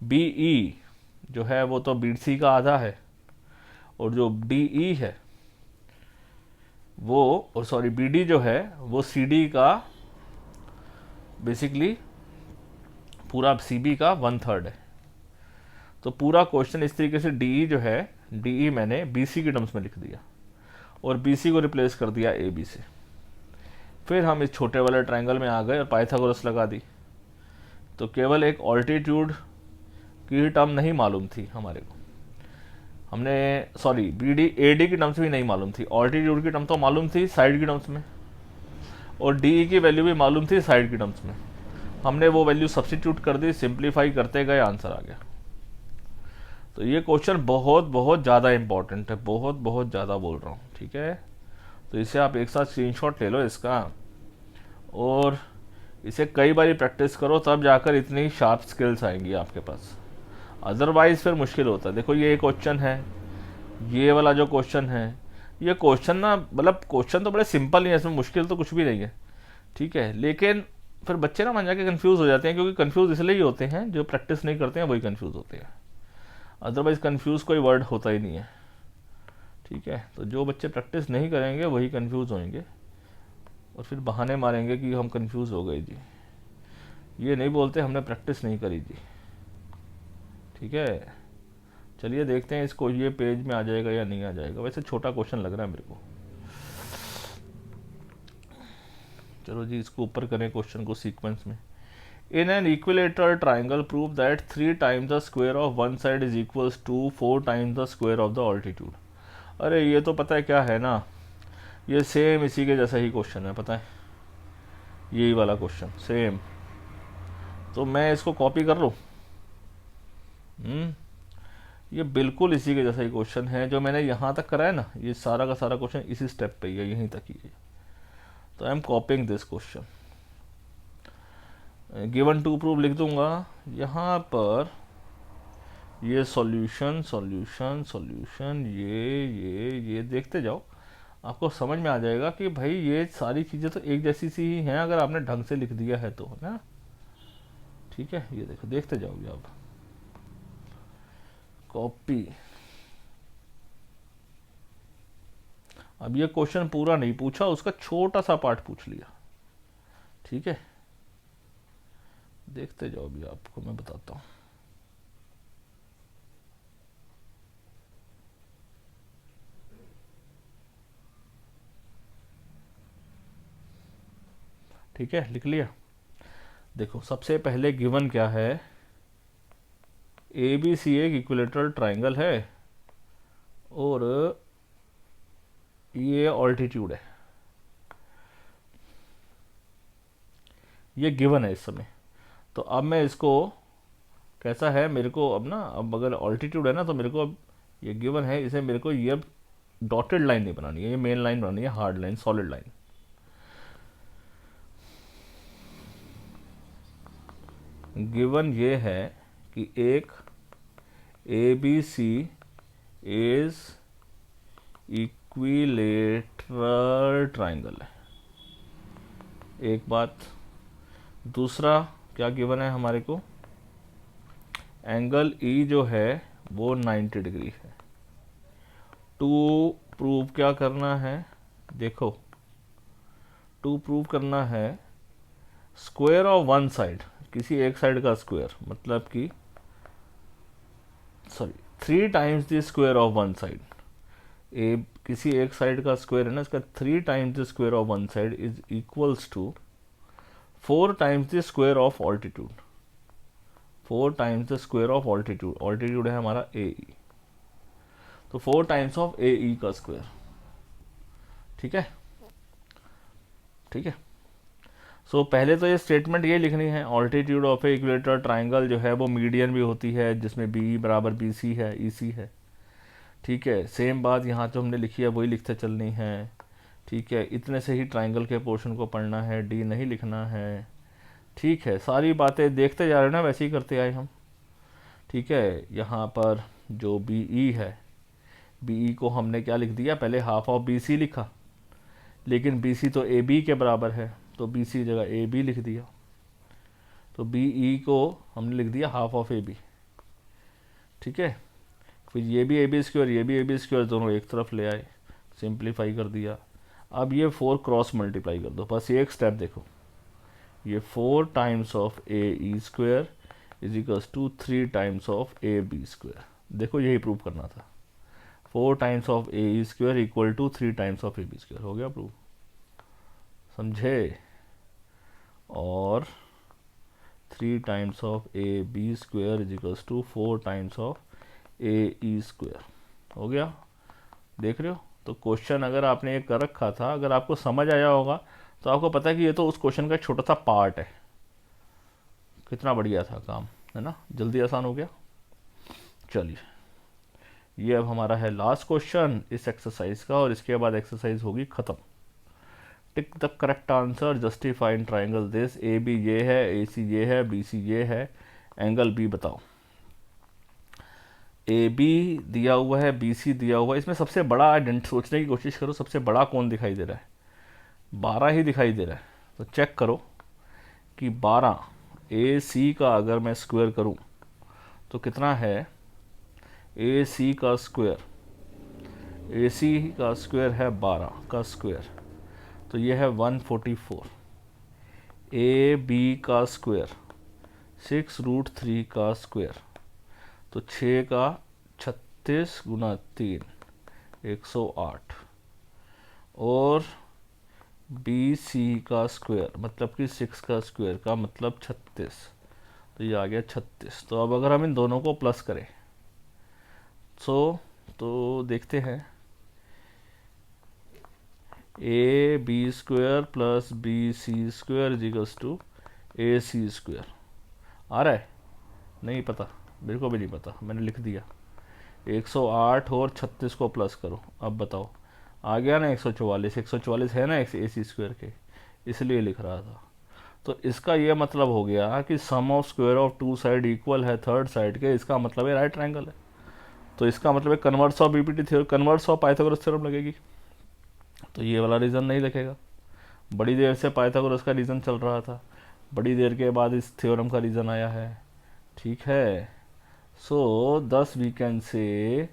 B E जो है वो तो बी सी का आधा है, और जो डी ई है वो, और सॉरी बी डी जो है वो सी डी का बेसिकली पूरा सी बी का 1/3 है। तो पूरा क्वेश्चन इस तरीके से डी ई जो है, डी ई मैंने बी सी की टर्म्स में लिख दिया और बी सी को रिप्लेस कर दिया ए बी से। फिर हम इस छोटे वाले ट्रायंगल में आ गए और पाइथागोरस लगा दी, तो केवल एक ऑल्टीट्यूड की टर्म नहीं मालूम थी हमारे को, हमने sorry B D A D की टर्म्स भी नहीं मालूम थी, ऑल्टीट्यूड की टर्म तो मालूम थी साइड की टर्म्स में, और डी ई की वैल्यू भी मालूम थी साइड की टर्म्स में। हमने वो वैल्यू सब्स्टिट्यूट कर दी, सिंप्लीफाई करते गए, आंसर आ गया। तो ये क्वेश्चन बहुत बहुत ज़्यादा इंपॉर्टेंट है, बहुत बहुत ज़्यादा बोल रहा हूँ, ठीक है। तो इसे आप एक साथ स्क्रीनशॉट ले लो इसका, और इसे कई बार प्रैक्टिस करो, तब जाकर इतनी शार्प स्किल्स आएंगी आपके पास, अदरवाइज फिर मुश्किल होता है। देखो ये क्वेश्चन है, ये वाला जो क्वेश्चन है, ये क्वेश्चन ना, मतलब क्वेश्चन तो बड़े सिंपल ही है, इसमें मुश्किल तो कुछ भी नहीं है, ठीक है, लेकिन फिर बच्चे ना मान जाके कंफ्यूज हो जाते हैं, क्योंकि कंफ्यूज इसलिए ही होते हैं, जो प्रैक्टिस नहीं करते हैं वही कंफ्यूज होते हैं, अदरवाइज कंफ्यूज कोई वर्ड होता ही नहीं है, ठीक है। तो जो बच्चे प्रैक्टिस नहीं करेंगे वही कंफ्यूज होंगे और फिर बहाने मारेंगे कि हम कंफ्यूज हो गए जी, ये नहीं बोलते हमने प्रैक्टिस नहीं करी जी, ठीक है। चलिए देखते हैं इसको, ये पेज में आ जाएगा या नहीं आ जाएगा, वैसे छोटा क्वेश्चन लग रहा है मेरे को। चलो जी इसको ऊपर करें क्वेश्चन को सीक्वेंस में। In an equilateral triangle prove that 3 times the square of one side is equals to 4 times the square of the altitude. अरे ये तो पता है क्या है ना, ये सेम इसी के जैसा ही क्वेश्चन है, पता है, यही वाला क्वेश्चन सेम। तो मैं इसको कॉपी कर लूँ, ये बिल्कुल इसी के जैसा ही क्वेश्चन है जो मैंने यहाँ तक करा है ना, ये सारा का सारा क्वेश्चन इसी स्टेप पे ही है, यहीं तक ही है। तो I am copying this question, given to prove लिख दूंगा यहाँ पर, ये सॉल्यूशन सॉल्यूशन सॉल्यूशन, ये देखते जाओ, आपको समझ में आ जाएगा कि भाई ये सारी चीज़ें तो एक जैसी सी ही हैं अगर आपने ढंग से लिख दिया है तो, है ना, ठीक है। ये देखो, देखते जाओगे आप, कॉपी। अब ये क्वेश्चन पूरा नहीं पूछा, उसका छोटा सा पार्ट पूछ लिया, ठीक है, देखते जाओ, अभी आपको मैं बताता हूँ। ठीक है, लिख लिया। देखो सबसे पहले गिवन क्या है, ए बी सी एक इक्विलेटरल ट्राइंगल है और ये ऑल्टीट्यूड है, ये गिवन है इस समय। तो अब मैं इसको कैसा है मेरे को अब ना, अब अगर ऑल्टीट्यूड है ना तो मेरे को अब ये गिवन है, इसे मेरे को ये डॉटेड लाइन नहीं बनानी है, ये मेन लाइन बनानी है, hard line, solid line. Given ये है कि एक A B C is equilateral triangle है, एक बात। दूसरा क्या गिवन है हमारे को, एंगल ई जो है वो 90 डिग्री है। टू प्रूव क्या करना है, देखो टू प्रूव करना है स्क्वायर ऑफ वन साइड, किसी एक साइड का स्क्वायर, मतलब कि sorry 3 times the square of one side. ए किसी एक साइड का स्क्वायर है ना, इसका 3 times the square of one side is equals to 4 times the square of altitude. 4 times the square of altitude, altitude है हमारा ए ई, तो 4 टाइम्स ऑफ ए ई का स्क्वायर। ठीक है, ठीक है। सो पहले तो ये स्टेटमेंट ये लिखनी है, altitude of A equilateral triangle जो है वो मीडियन भी होती है, जिसमें बी बराबर बी सी है, ई सी है। ठीक है, सेम बात यहाँ जो हमने लिखी है वही लिखते चलनी है। ठीक है, इतने से ही ट्राइंगल के पोर्शन को पढ़ना है, डी नहीं लिखना है। ठीक है, सारी बातें देखते जा रहे हैं ना, वैसे ही करते आए हम। ठीक है, यहाँ पर जो बी ई है, बी ई को हमने क्या लिख दिया, पहले हाफ ऑफ बी सी लिखा, लेकिन बी सी तो ए बी के बराबर है, तो बी सी जगह ए बी लिख दिया। तो बी ई को हमने लिख दिया हाफ ऑफ ए बी। ठीक है, फिर ये भी ए बी स्क्वायर, ये भी ए बी स्क्वायर, दोनों एक तरफ ले आए, सिंप्लीफाई कर दिया। अब ये 4 क्रॉस मल्टीप्लाई कर दो, बस एक स्टेप देखो, ये 4 times of A E square is equals to 3 times of A B square. देखो यही प्रूव करना था, 4 times of A E square equal to 3 times of A B square, हो गया प्रूव, समझे। और 3 times of A B square is equals to 4 times of A E square, हो गया। देख रहे हो, तो क्वेश्चन अगर आपने ये कर रखा था, अगर आपको समझ आया होगा तो आपको पता है कि ये तो उस क्वेश्चन का छोटा सा पार्ट है। कितना बढ़िया था काम, है ना, जल्दी आसान हो गया। चलिए, ये अब हमारा है लास्ट क्वेश्चन इस एक्सरसाइज का, और इसके बाद एक्सरसाइज होगी ख़त्म। Tick the correct answer, justify in triangle this, A B ये है, ए सी ये है, बी सी ये है, एंगल बी बताओ। ए बी दिया हुआ है, बी सी दिया हुआ है, इसमें सबसे बड़ा सोचने की कोशिश करो, सबसे बड़ा कौन दिखाई दे रहा है, 12 ही दिखाई दे रहा है। तो चेक करो कि 12 ए सी का अगर मैं स्क्वायर करूं तो कितना है, ए सी का स्क्वायर, ए सी का स्क्वायर है 12 का स्क्वायर, तो ये है 144। ए बी का स्क्वायर 6√3 का स्क्वायर, तो 6 का 36 गुना 3 108, और बी सी का स्क्वायर मतलब कि 6 का स्क्वायर का मतलब 36, तो ये आ गया 36। तो अब अगर हम इन दोनों को प्लस करें तो देखते हैं, A B square plus B C square is equals to A C square. आ रहा है, नहीं पता, मेरे को भी नहीं पता, मैंने लिख दिया। 108 और 36 को प्लस करो, अब बताओ आ गया ना 144, 144 है ना ए सी स्क्वायर के, इसलिए लिख रहा था। तो इसका ये मतलब हो गया कि sum of square of two side equal है थर्ड साइड के, इसका मतलब है राइट ट्रायंगल है। तो इसका मतलब है converse of BPT theorem, converse of Pythagoras theorem लगेगी, तो ये वाला रीज़न नहीं लिखेगा। बड़ी देर से पाइथागोरस का रीज़न चल रहा था, बड़ी देर के बाद इस थ्योरम का रीज़न आया है। ठीक है, सो दस वी कैन से,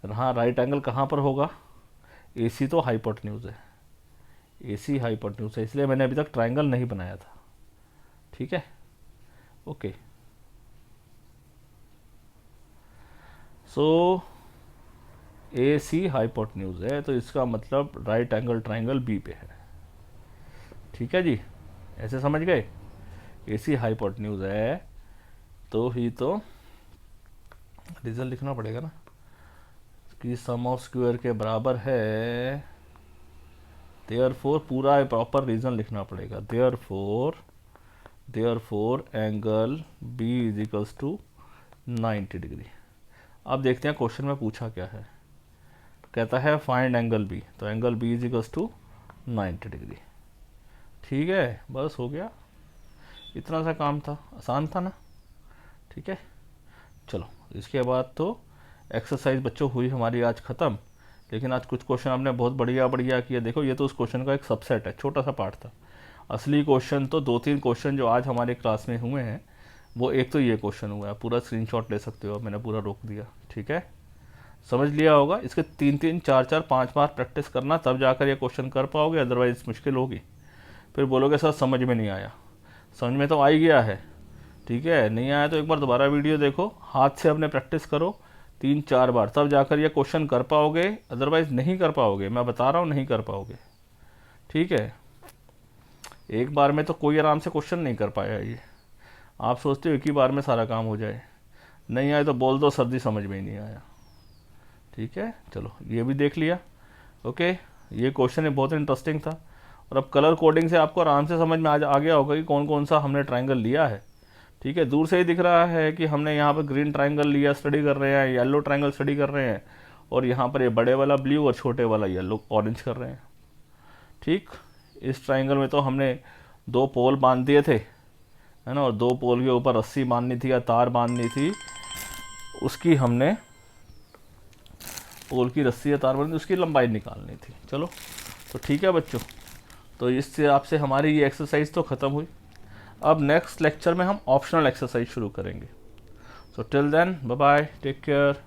हाँ राइट एंगल कहाँ पर होगा, ए सी तो हाइपोटेन्यूज है, ए सी हाइपोटेन्यूज है, इसलिए मैंने अभी तक ट्राइंगल नहीं बनाया था। ठीक है, ओके। सो ए सी हाइपोटेन्यूज है, तो इसका मतलब राइट एंगल ट्राइंगल बी पे है। ठीक है जी, ऐसे समझ गए, ए सी हाइपोटेन्यूज है तो ही तो रिजल्ट लिखना पड़ेगा ना कि सम ऑफ स्क्वायर के बराबर है, देयरफॉर पूरा प्रॉपर रीजन लिखना पड़ेगा। Therefore therefore angle B is equals to 90 degree. अब देखते हैं क्वेश्चन में पूछा क्या है। कहता है फाइंड एंगल बी, तो angle B is equals to 90 degree. ठीक है, बस हो गया, इतना सा काम था, आसान था ना। ठीक है, चलो इसके बाद तो एक्सरसाइज बच्चों हुई हमारी आज ख़त्म। लेकिन आज कुछ क्वेश्चन आपने बहुत बढ़िया बढ़िया किया। देखो ये तो उस क्वेश्चन का एक सबसेट है, छोटा सा पार्ट था। असली क्वेश्चन तो 2-3 क्वेश्चन जो आज हमारे क्लास में हुए हैं, वो एक तो ये क्वेश्चन हुआ है, पूरा स्क्रीनशॉट ले सकते हो, मैंने पूरा रोक दिया। ठीक है, समझ लिया होगा। इसके 3-3, 4-4, 5 बार प्रैक्टिस करना, तब जाकर ये क्वेश्चन कर पाओगे, अदरवाइज मुश्किल होगी। फिर बोलोगे सर समझ में नहीं आया। समझ में तो आ ही गया है। ठीक है, नहीं आया तो एक बार दोबारा वीडियो देखो, हाथ से अपने प्रैक्टिस करो 3-4 बार, तब जाकर ये क्वेश्चन कर पाओगे, अदरवाइज नहीं कर पाओगे। मैं बता रहा हूँ नहीं कर पाओगे। ठीक है, एक बार में तो कोई आराम से क्वेश्चन नहीं कर पाया ये। आप सोचते हो एक ही बार में सारा काम हो जाए, नहीं आए तो बोल दो सर्दी समझ में ही नहीं आया। ठीक है, चलो ये भी देख लिया। ओके, ये क्वेश्चन है बहुत इंटरेस्टिंग था। और अब कलर कोडिंग से आपको आराम से समझ में आ गया होगा कि कौन कौन सा हमने ट्राइंगल लिया है। ठीक है, दूर से ही दिख रहा है कि हमने यहाँ पर ग्रीन ट्राइंगल लिया, स्टडी कर रहे हैं, येलो ट्राइंगल स्टडी कर रहे हैं, और यहाँ पर ये बड़े वाला ब्लू और छोटे वाला येलो ऑरेंज कर रहे हैं। ठीक, इस ट्राइंगल में तो हमने 2 पोल बांध दिए थे, है ना, और 2 पोल के ऊपर रस्सी बांधनी थी या तार बांधनी थी, उसकी हमने पोल की रस्सी या तार बांधनी, उसकी लंबाई निकालनी थी। चलो, तो ठीक है बच्चों, तो इससे आपसे हमारी ये एक्सरसाइज तो ख़त्म हुई। अब नेक्स्ट लेक्चर में हम ऑप्शनल एक्सरसाइज शुरू करेंगे। So till then, bye bye, take care.